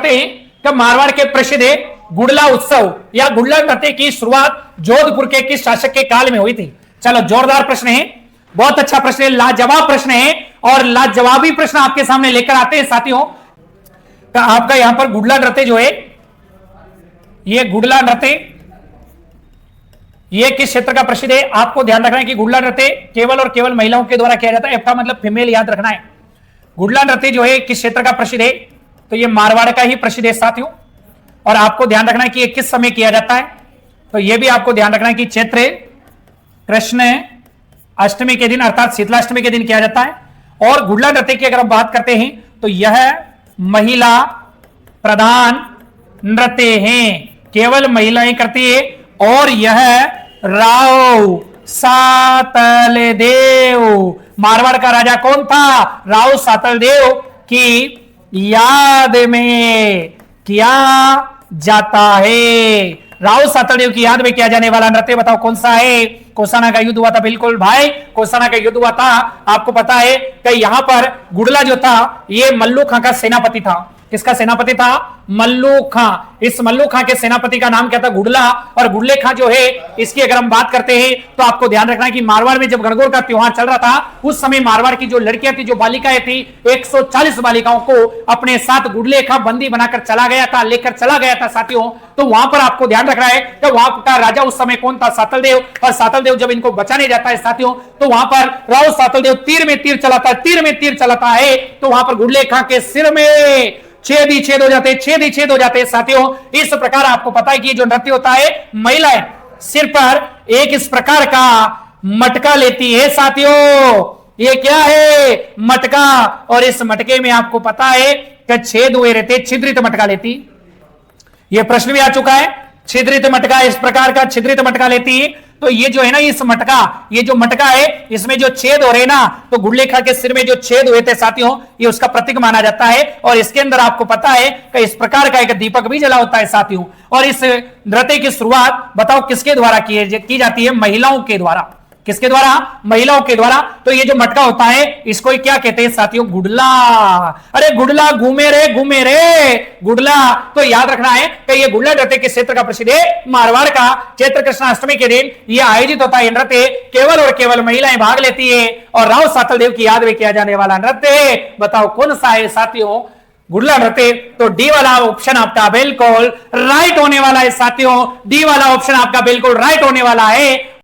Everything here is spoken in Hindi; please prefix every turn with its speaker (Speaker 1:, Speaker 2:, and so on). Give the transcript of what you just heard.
Speaker 1: बताते हैं कि मारवाड़ के प्रसिद्ध गुड़ला उत्सव या गुड़ला नृत्य की शुरुआत जोधपुर के किस शासक के काल में हुई थी? चलो, जोरदार प्रश्न है, बहुत अच्छा प्रश्न है, लाजवाब प्रश्न है और लाजवाबी प्रश्न आपके सामने लेकर आते हैं साथियों। आपका यहां पर गुड़ला नृत्य जो है, ये गुड़ला नृत्य ये किस क्षेत्र का प्रसिद्ध है? आपको ध्यान रखना है कि गुड़ला नृत्य केवल और केवल महिलाओं के द्वारा किया जाता है। इसका मतलब फीमेल याद रखना है। गुड़ला नृत्य जो है किस क्षेत्र का प्रसिद्ध है? तो ये मारवाड़ का ही प्रसिद्ध है साथियों। और आपको ध्यान रखना है कि ये किस समय किया जाता है? तो ये भी आपको ध्यान रखना है कि चैत्र कृष्ण अष्टमी के दिन अर्थात शीतलाष्टमी के दिन किया जाता है। और गुड़ला नृत्य की अगर हम बात करते हैं तो यह महिला प्रधान नृत्य है, केवल महिलाएं करती है। और यह राव सातल देव, मारवाड़ का राजा कौन था? राव सातल देव की याद में किया जाता है। राव सातल देव की याद में किया जाने वाला नृत्य बताओ कौन सा है? कोसाना का युद्ध हुआ था, बिल्कुल भाई, कोसाना का युद्ध हुआ था। आपको पता है कि यहां पर गुड़ला जो था ये मल्लू खां का सेनापति था। किसका सेनापति था? मल्लू खां। इस मल्लू खां के सेनापति का नाम क्या था? गुड़ला। और गुड़ले खां जो है, इसकी अगर हम बात करते हैं तो आपको ध्यान रखना है कि मारवाड़ में जब गणगौर का त्योहार चल रहा था उस समय मारवाड़ की जो लड़कियां थी, जो बालिकाएं थी, 140 बालिकाओं को अपने साथ गुड़ले खां बंदी बनाकर चला गया था, लेकर चला गया था साथियों। तो वहां पर आपको ध्यान रखना है कि वहां का राजा उस समय कौन था? सातल देव। और सातल देव जब इनको बचाने जाता है साथियों तो वहां पर राव सातल देव तीर में तीर चलाता है, तीर में तीर चलाता है। तो वहां पर गुड़ले खां के सिर में छेद ही छेद हो जाते, छेद ही छेद हो जाते साथियों। इस प्रकार आपको पता है कि जो नृत्य होता है, महिलाएं सिर पर एक इस प्रकार का मटका लेती है साथियों। ये क्या है? मटका। और इस मटके में आपको पता है कि छेद हुए रहते, छिद्रित मटका लेती। यह प्रश्न भी आ चुका है, छिद्रित मटका, इस प्रकार का छिद्रित मटका लेती है। तो ये जो है ना, इस मटका, ये जो मटका है इसमें जो छेद हो रहे ना, तो गुड़ले खां के सिर में जो छेद हुए थे साथियों, ये उसका प्रतीक माना जाता है। और इसके अंदर आपको पता है कि इस प्रकार का एक दीपक भी जला होता है साथियों। और इस नृत्य की शुरुआत बताओ किसके द्वारा की जाती है? महिलाओं के द्वारा। किसके द्वारा? महिलाओं के द्वारा। तो ये जो मटका होता है इसको क्या कहते हैं साथियों? गुड़ला। अरे गुड़ला घूमे रे, घूमे रे, गुड़ला। तो याद रखना है कि ये गुड़ला नृत्य किस क्षेत्र का प्रसिद्ध है? मारवाड़ का। चैत्र कृष्णाष्टमी के दिन ये आयोजित होता है नृत्य, केवल और केवल महिलाएं भाग लेती है। और राव सातल देव की याद में किया जाने वाला नृत्य बताओ कौन सा है साथियों? गुड़ला नृत्य। तो डी वाला ऑप्शन आपका बिल्कुल राइट होने वाला है साथियों। डी वाला ऑप्शन आपका बिल्कुल राइट होने वाला है।